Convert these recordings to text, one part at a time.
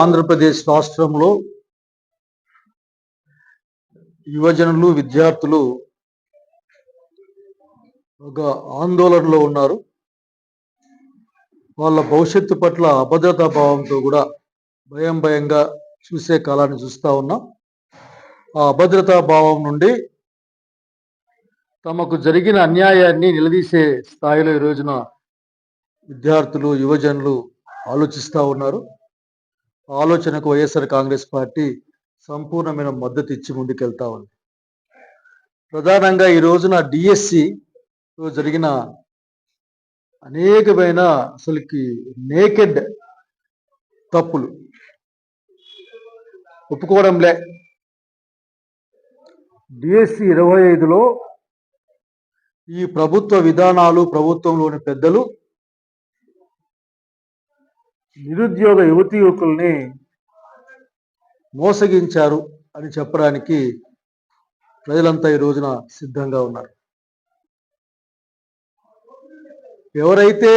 ఆంధ్రప్రదేశ్ రాష్ట్రంలో యువజనులు విద్యార్థులు ఒక ఆందోళనలో ఉన్నారు. వాళ్ళ భవిష్యత్తు పట్ల అభద్రతా భావంతో కూడా భయంగా చూసే కాలాన్ని చూస్తూ ఉన్నాం. ఆ అభద్రతా భావం నుండి తమకు జరిగిన అన్యాయాన్ని నిలదీసే స్థాయిలో ఈ రోజున విద్యార్థులు యువజనులు ఆలోచిస్తూ ఉన్నారు. ఆలోచనకు వైఎస్ఆర్ కాంగ్రెస్ పార్టీ సంపూర్ణమైన మద్దతు ఇచ్చి ముందుకెళ్తా ఉంది. ప్రధానంగా ఈ రోజున డిఎస్సిలో జరిగిన అనేకమైన అసలుకి నేకెడ్ తప్పులు ఒప్పుకోవడంలే. డిఎస్సి 25లో ఈ ప్రభుత్వ విధానాలు, ప్రభుత్వంలోని పెద్దలు నిరుద్యోగ యువతీ యువకుల్ని మోసగించారు అని చెప్పడానికి ప్రజలంతా ఈ రోజున సిద్ధంగా ఉన్నారు. ఎవరైతే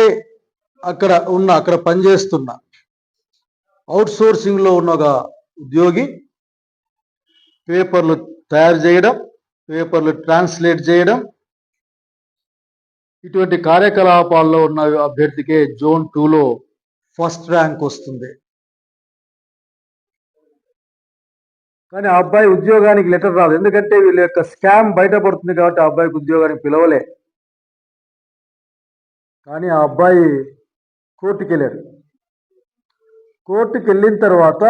అక్కడ పనిచేస్తున్న అవుట్సోర్సింగ్లో ఉన్న ఒక ఉద్యోగి పేపర్లు తయారు చేయడం, పేపర్లు ట్రాన్స్లేట్ చేయడం, ఇటువంటి కార్యకలాపాల్లో ఉన్న అభ్యర్థికే జోన్ 2లో ఫస్ట్ ర్యాంక్ వస్తుంది. కానీ ఆ అబ్బాయి ఉద్యోగానికి లెటర్ రాదు. ఎందుకంటే వీళ్ళ యొక్క స్కామ్ బయటపడుతుంది కాబట్టి ఆ అబ్బాయికి ఉద్యోగానికి పిలవలే. కానీ ఆ అబ్బాయి కోర్టుకి వెళ్ళారు. కోర్టుకి వెళ్ళిన తర్వాత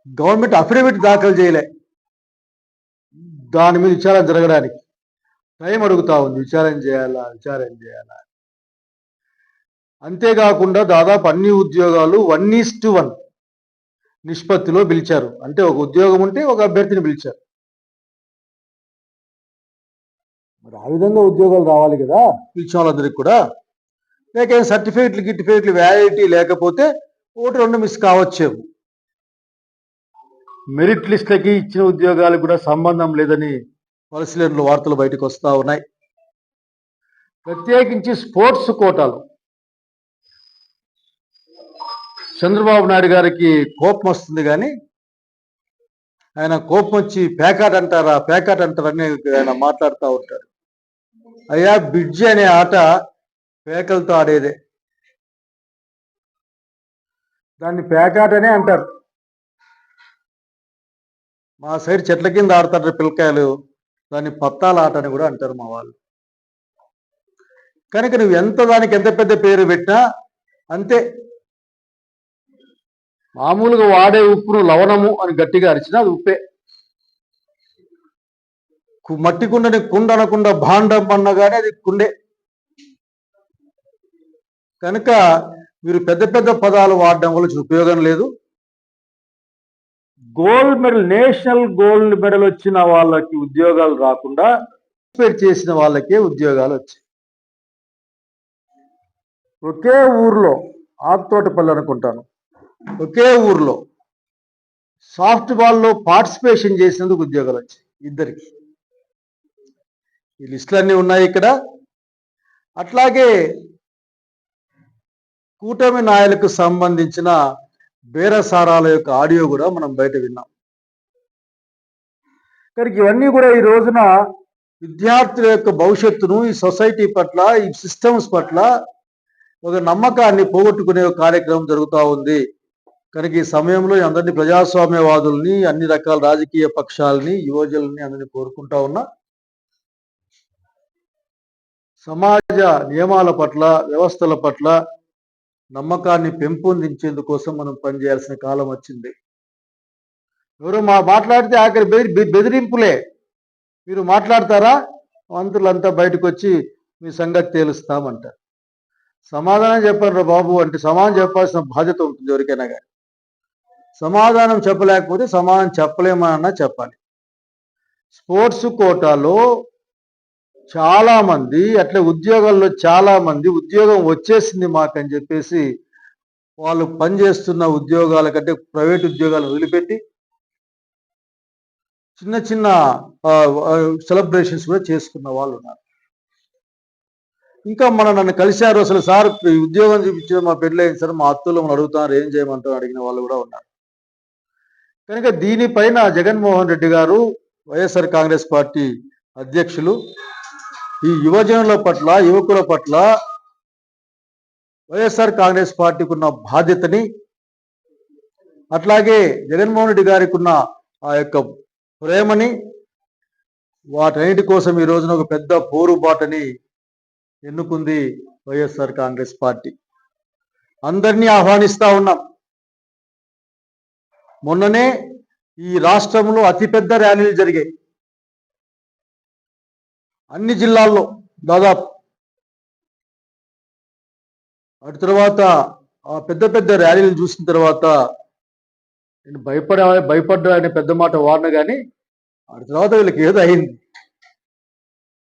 గవర్నమెంట్ అఫిడవిట్ దాఖలు చేయలే. దాని మీద విచారణ జరగడానికి టైం అడుగుతా ఉంది. విచారణ చేయాలా. అంతేకాకుండా దాదాపు అన్ని ఉద్యోగాలు 1:1 నిష్పత్తిలో పిలిచారు. అంటే ఒక ఉద్యోగం ఉంటే ఒక అభ్యర్థిని పిలిచారు. మరి ఆ విధంగా ఉద్యోగాలు రావాలి కదా పిలిచిన వాళ్ళందరికీ కూడా. లేక సర్టిఫికేట్లు వ్యాలిడిటీ లేకపోతే 1-2 మిస్ కావచ్చేమో. మెరిట్ లిస్టులకి ఇచ్చిన ఉద్యోగాలకు కూడా సంబంధం లేదని పరిశీలనలు వార్తలు బయటకు వస్తూ ఉన్నాయి. ప్రత్యేకించి స్పోర్ట్స్ కోటాలు చంద్రబాబు నాయుడు గారికి కోపం వస్తుంది, కానీ ఆయన కోపం వచ్చి పేకాట్ అంటారని ఆయన మాట్లాడుతూ ఉంటారు. అయ్యా, బ్రిడ్జి అనే ఆట పేకలతో ఆడేదే, దాన్ని పేకాట్ అనే అంటారు. మా సైడ్ చెట్ల కింద ఆడతారు పిల్లకాయలు, దాన్ని పత్తాల ఆట అని కూడా అంటారు మా వాళ్ళు. కనుక నువ్వు దానికి ఎంత పెద్ద పేరు పెట్టినా అంతే. మామూలుగా వాడే ఉప్పును లవణము అని గట్టిగా అరిచినా అది ఉప్పే. మట్టి కుండని కుండ అనకుండా భాండం అన్నగానే అది కుండే. కనుక మీరు పెద్ద పదాలు వాడడం వల్ల ఉపయోగం లేదు. Gold medal, national gold medal వచ్చిన వాళ్ళకి ఉద్యోగాలు రాకుండా చేసిన వాళ్ళకే ఉద్యోగాలు వచ్చాయి. ఒకే ఊర్లో, ఆకుతోటపల్లి అనుకుంటాను, ఒకే ఊర్లో సాఫ్ట్ బాల్లో పార్టిసిపేషన్ చేసినందుకు ఉద్యోగాలు వచ్చాయి ఇద్దరికి. ఈ లిస్టులన్నీ ఉన్నాయి ఇక్కడ. అట్లాగే కూటమి నాయకులకు సంబంధించిన బేరసారాల యొక్క ఆడియో కూడా మనం బయట విన్నాం. కనుక ఇవన్నీ కూడా ఈ రోజున విద్యార్థుల యొక్క భవిష్యత్తును, ఈ సొసైటీ పట్ల, ఈ సిస్టమ్స్ పట్ల ఒక నమ్మకాన్ని పోగొట్టుకునే కార్యక్రమం జరుగుతూ ఉంది. కనుక ఈ సమయంలో అందరినీ, ప్రజాస్వామ్యవాదుల్ని, అన్ని రకాల రాజకీయ పక్షాలని, యువజనుల్ని అందరినీ కోరుకుంటా ఉన్నా, సమాజ నియమాల పట్ల, వ్యవస్థల పట్ల నమ్మకాన్ని పెంపొందించేందుకోసం మనం పనిచేయాల్సిన కాలం వచ్చింది. ఎవరు మాట్లాడితే ఆఖరి బెదిరింపులే. మీరు మాట్లాడతారా, మంత్రులంతా బయటకు వచ్చి మీ సంగతి తేలుస్తామంటారు. సమాధానం చెప్పారు బాబు అంటే సమాధానం చెప్పాల్సిన బాధ్యత ఉంటుంది ఎవరికైనా కానీ. సమాధానం చెప్పలేకపోతే సమాధానం చెప్పలేమన్నా చెప్పాలి. స్పోర్ట్స్ కోటాలో చాలామంది, అట్లే ఉద్యోగాల్లో చాలామంది ఉద్యోగం వచ్చేసింది మాకని చెప్పేసి వాళ్ళు పనిచేస్తున్న ఉద్యోగాల కంటే ప్రైవేట్ ఉద్యోగాలు వదిలిపెట్టి చిన్న సెలబ్రేషన్స్ కూడా చేసుకున్న వాళ్ళు ఉన్నారు. ఇంకా నన్ను కలిశారు. అసలు సార్ ఈ ఉద్యోగం చూపించారు, మా పెళ్ళైంది సార్, మా అత్తులు అడుగుతారు, ఏం చేయమంటారు అడిగిన వాళ్ళు కూడా ఉన్నారు. కనుక దీనిపైన జగన్మోహన్ రెడ్డి గారు, వైఎస్ఆర్ కాంగ్రెస్ పార్టీ అధ్యక్షులు ఈ యువజనుల పట్ల, యువకుల పట్ల వైఎస్ఆర్ కాంగ్రెస్ పార్టీకి ఉన్న బాధ్యతని, అట్లాగే జగన్మోహన్ రెడ్డి గారికి ఉన్న ఆ యొక్క ప్రేమని, వాటన్నిటి కోసం ఈ రోజున ఒక పెద్ద పోరుబాటని ఎన్నుకుంది వైఎస్ఆర్ కాంగ్రెస్ పార్టీ. అందరినీ ఆహ్వానిస్తా ఉన్నాం. మొన్ననే ఈ రాష్ట్రంలో అతిపెద్ద ర్యాలీలు జరిగాయి అన్ని జిల్లాల్లో దాదాపు. అటు తర్వాత ఆ పెద్ద పెద్ద ర్యాలీలు చూసిన తర్వాత నేను భయపడ్డా అనే పెద్ద మాట వాడిన, కానీ అటు తర్వాత వీళ్ళకి ఏదో అయింది.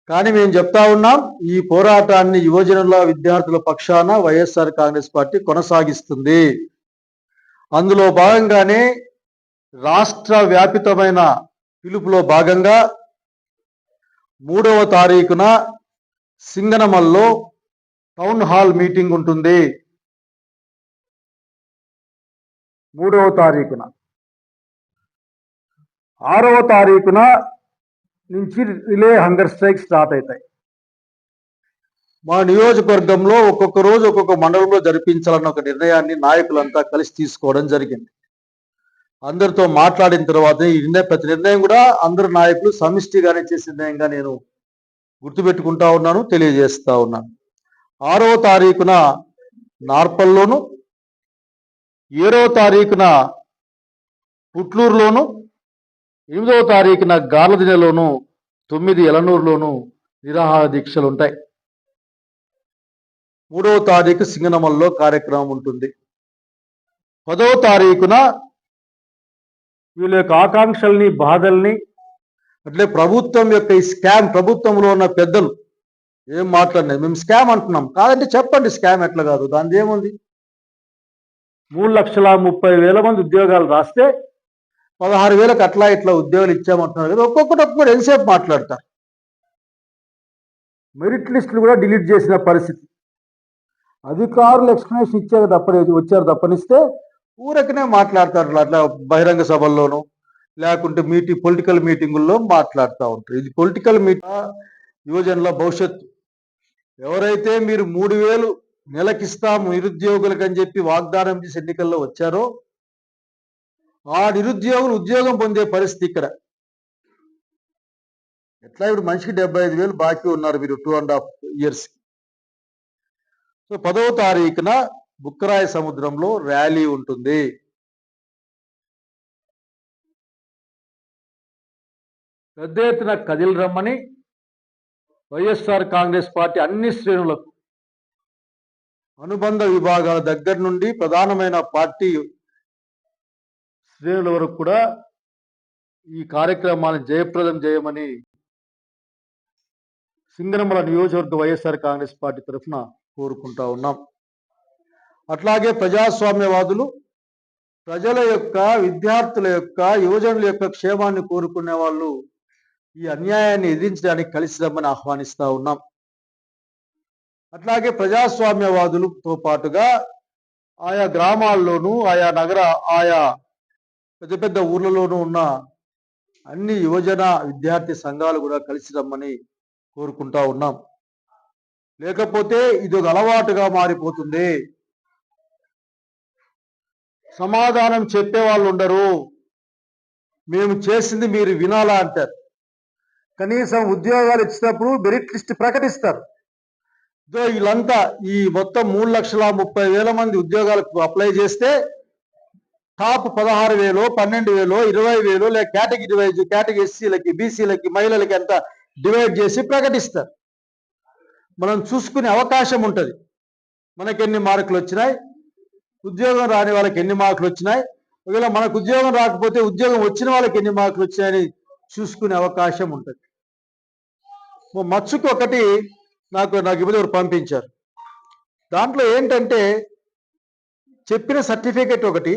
కానీ మేము చెప్తా ఉన్నాం, ఈ పోరాటాన్ని యువజనుల, విద్యార్థుల పక్షాన వైఎస్ఆర్ కాంగ్రెస్ పార్టీ కొనసాగిస్తుంది. అందులో భాగంగానే రాష్ట్ర వ్యాపితమైన పిలుపులో భాగంగా 3వ తారీఖున సింగనమల్లో టౌన్ హాల్ మీటింగ్ ఉంటుంది. 3వ తారీఖున, 6వ తారీఖున నుంచి రిలే హంగర్ స్ట్రైక్ స్టార్ట్ అవుతాయి. మా నియోజకవర్గంలో ఒక్కొక్క రోజు ఒక్కొక్క మండలంలో జరిపించాలన్న ఒక నిర్ణయాన్ని నాయకులంతా కలిసి తీసుకోవడం జరిగింది. అందరితో మాట్లాడిన తర్వాత ఈ ప్రతి నిర్ణయం కూడా అందరు నాయకులు సమిష్టిగానే చేసే నిర్ణయంగా నేను గుర్తుపెట్టుకుంటా ఉన్నాను, తెలియజేస్తా ఉన్నాను. 6వ తారీఖున నార్పల్లోను, 7వ తారీఖున పుట్లూరులోను, 8వ తారీఖున గార్లదినెలోను, 9 ఎలనూరులోను నిరాహార దీక్షలు ఉంటాయి. 3వ తారీఖు సింగనమల్లో కార్యక్రమం ఉంటుంది. 10వ తారీఖున వీళ్ళ యొక్క ఆకాంక్షల్ని, బాధల్ని, అట్లే ప్రభుత్వం యొక్క ఈ స్కామ్, ప్రభుత్వంలో ఉన్న పెద్దలు ఏం మాట్లాడినాయి, మేము స్కామ్ అంటున్నాం, కాదంటే చెప్పండి స్కామ్ ఎట్లా కాదు, దాని ఏముంది. 3,30,000 మంది ఉద్యోగాలు రాస్తే 16,000కి అట్లా ఇట్లా ఉద్యోగాలు ఇచ్చామంటున్నారు కదా. ఒక్కొక్కటి ఎంతసేపు మాట్లాడతారు. మెరిట్ లిస్టులు కూడా డిలీట్ చేసిన పరిస్థితి. అధికారులు ఎక్స్ప్లెనేషన్ వచ్చారు తప్పనిస్తే ఊరకనే మాట్లాడతారు. అట్లా బహిరంగ సభల్లోనూ లేకుంటే పొలిటికల్ మీటింగుల్లో మాట్లాడుతూ ఉంటారు. ఇది పొలిటికల్ యువజనుల భవిష్యత్తు. ఎవరైతే మీరు 3,000 నెలకిస్తాము నిరుద్యోగులకు అని చెప్పి వాగ్దానం చేసి ఎన్నికల్లో వచ్చారో ఆ నిరుద్యోగులు ఉద్యోగం పొందే పరిస్థితి ఇక్కడ. ఎట్లా ఇప్పుడు మనిషికి 75,000 బాకీ ఉన్నారు మీరు 2.5 years. సో 10వ తారీఖున బుక్కరాయ సముద్రంలో ర్యాలీ ఉంటుంది. పెద్ద ఎత్తున కదిలి రమ్మని వైఎస్ఆర్ కాంగ్రెస్ పార్టీ అన్ని శ్రేణులకు, అనుబంధ విభాగాల దగ్గర నుండి ప్రధానమైన పార్టీ శ్రేణుల వరకు కూడా ఈ కార్యక్రమాన్ని జయప్రదం చేయమని సింగనమల నియోజకవర్గ వైఎస్ఆర్ కాంగ్రెస్ పార్టీ తరఫున కోరుకుంటా ఉన్నాం. అట్లాగే ప్రజాస్వామ్యవాదులు ప్రజల యొక్క, విద్యార్థుల యొక్క, యువజనుల యొక్క క్షేమాన్ని కోరుకునే వాళ్ళు ఈ అన్యాయాన్ని ఎదిరించడానికి కలిసి రమ్మని ఆహ్వానిస్తా ఉన్నాం. అట్లాగే ప్రజాస్వామ్యవాదులతో పాటుగా ఆయా గ్రామాల్లోనూ, ఆయా పెద్ద పెద్ద ఊర్లలోనూ ఉన్న అన్ని యువజన విద్యార్థి సంఘాలు కూడా కలిసి రమ్మని కోరుకుంటా ఉన్నాం. లేకపోతే ఇది ఒక అలవాటుగా మారిపోతుంది. సమాధానం చెప్పే వాళ్ళు ఉండరు. మేము చేసింది మీరు వినాలా అంటారు. కనీసం ఉద్యోగాలు ఇచ్చినప్పుడు మెరిట్ లిస్ట్ ప్రకటిస్తారు. వీళ్ళంతా ఈ మొత్తం 3,30,000 మంది ఉద్యోగాలకు అప్లై చేస్తే టాప్ 16,000, 12,000, 20,000 లేక కేటగిరీ వైజ్, కేటగిరీ ఎస్సీలకి, బీసీలకి, మహిళలకి అంతా డివైడ్ చేసి ప్రకటిస్తారు. మనం చూసుకునే అవకాశం ఉంటుంది. మనకి ఎన్ని మార్కులు వచ్చినాయి, ఉద్యోగం రాని వాళ్ళకి ఎన్ని మార్కులు వచ్చినాయి, ఒకవేళ మనకు ఉద్యోగం రాకపోతే ఉద్యోగం వచ్చిన వాళ్ళకి ఎన్ని మార్కులు వచ్చాయని చూసుకునే అవకాశం ఉంటుంది. మచ్చుకు ఒకటి నాకు ఇబ్బంది పంపించారు. దాంట్లో ఏంటంటే చెప్పిన సర్టిఫికెట్ ఒకటి,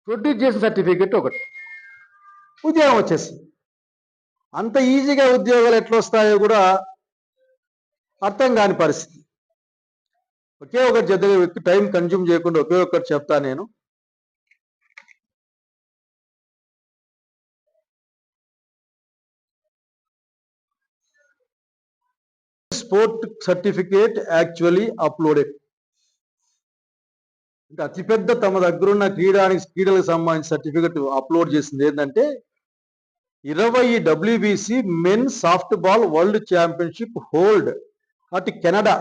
ప్రొడ్యూస్ చేసిన సర్టిఫికెట్ ఒకటి, ఉద్యోగం వచ్చేసింది. అంత ఈజీగా ఉద్యోగాలు ఎట్లా వస్తాయో కూడా అర్థం కాని పరిస్థితి. ఒకే ఒకటి జత టైం కన్జ్యూమ్ చేయకుండా ఒకే ఒక్కటి చెప్తా నేను. Sport certificate actually uploaded. అంటే అతిపెద్ద తమ దగ్గరున్న క్రీడలకు సంబంధించిన సర్టిఫికెట్ అప్లోడ్ చేసింది ఏంటంటే 20 WBC men soft ball world championship hold at Canada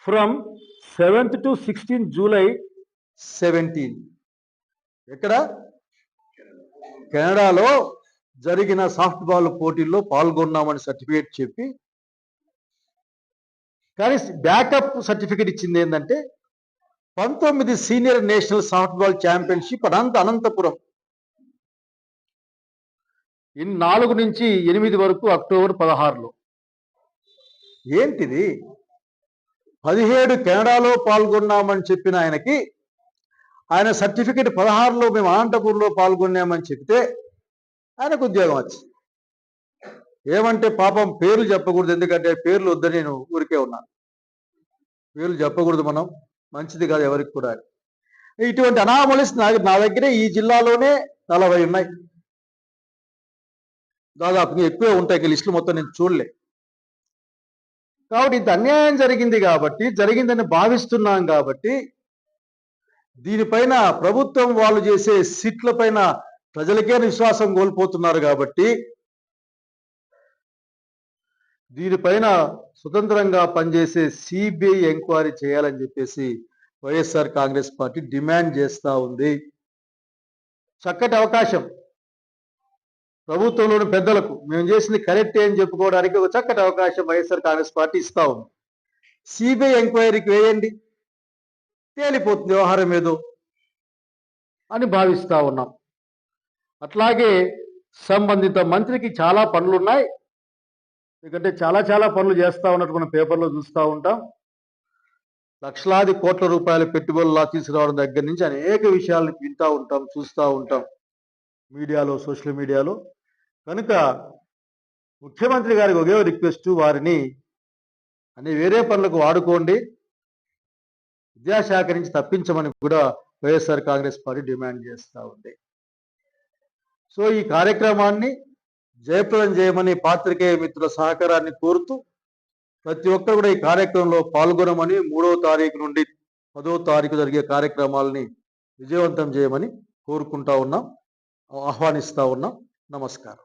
from 7th to 16th July 17. ఎక్కడ? కెనడాలో జరిగిన సాఫ్ట్ బాల్ పోటీల్లో పాల్గొన్నామని సర్టిఫికేట్ చెప్పి, కానీ బ్యాకప్ సర్టిఫికేట్ ఇచ్చింది ఏంటంటే 19 senior national soft ball championship Anantapur 4 నుంచి 8 వరకు అక్టోబర్ 16లో. ఏంటిది? 17 కెనడాలో పాల్గొన్నామని చెప్పిన ఆయనకి ఆయన సర్టిఫికేట్ 16లో మేము అనంతపురంలో పాల్గొన్నామని చెప్తే ఆయనకు ఉద్యోగం వచ్చింది. ఏమంటే పాపం పేర్లు చెప్పకూడదు, ఎందుకంటే పేర్లు వద్దని నేను ఊరికే ఉన్నాను. పేర్లు చెప్పకూడదు, మనం మంచిది కాదు ఎవరికి కూడా. ఇటువంటి అనామలీస్ నా దగ్గరే ఈ జిల్లాలోనే 40 ఉన్నాయి, దాదాపు ఎక్కువే ఉంటాయి. లిస్టులు మొత్తం నేను చూడలే. కాబట్టి ఇంత అన్యాయం జరిగిందని భావిస్తున్నాం. కాబట్టి దీనిపైన ప్రభుత్వం వాళ్ళు చేసే సిట్ల పైన ప్రజలకే విశ్వాసం కోల్పోతున్నారు. కాబట్టి దీనిపైన స్వతంత్రంగా పనిచేసే సిబిఐ ఎంక్వైరీ చేయాలని చెప్పేసి వైఎస్ఆర్ కాంగ్రెస్ పార్టీ డిమాండ్ చేస్తూ ఉంది. చక్కటి అవకాశం ప్రభుత్వంలోని పెద్దలకు మేము చేసింది కరెక్టే అని చెప్పుకోవడానికి ఒక చక్కటి అవకాశం వైఎస్ఆర్ కాంగ్రెస్ పార్టీ ఇస్తా ఉంది. సిబిఐ ఎంక్వైరీకి వేయండి, తేలిపోతుంది వ్యవహారం ఏదో అని భావిస్తూ ఉన్నాం. అట్లాగే సంబంధిత మంత్రికి చాలా పనులు ఉన్నాయి, ఎందుకంటే చాలా పనులు చేస్తూ ఉన్నట్టు మనం పేపర్లో చూస్తూ ఉంటాం. లక్షలాది కోట్ల రూపాయల పెట్టుబడులు తీసుకురావడం దగ్గర నుంచి అనేక విషయాలను వింటూ ఉంటాం, చూస్తూ ఉంటాం మీడియాలో, సోషల్ మీడియాలో. కనుక ముఖ్యమంత్రి గారికి ఒకే రిక్వెస్ట్, వారిని అనే వేరే పనులకు వాడుకోండి, విద్యాశాఖ నుంచి తప్పించమని కూడా వైఎస్ఆర్ కాంగ్రెస్ పార్టీ డిమాండ్ చేస్తూ ఉంది. సో ఈ కార్యక్రమాన్ని జయప్రదం చేయమని పాత్రికేయ మిత్రుల సహకారాన్ని కోరుతూ ప్రతి ఒక్కరు కూడా ఈ కార్యక్రమంలో పాల్గొనమని, 3వ తారీఖు నుండి 10వ తారీఖు జరిగే కార్యక్రమాలని విజయవంతం చేయమని కోరుకుంటా ఉన్నాం, ఆహ్వానిస్తూ ఉన్నాం. నమస్కారం.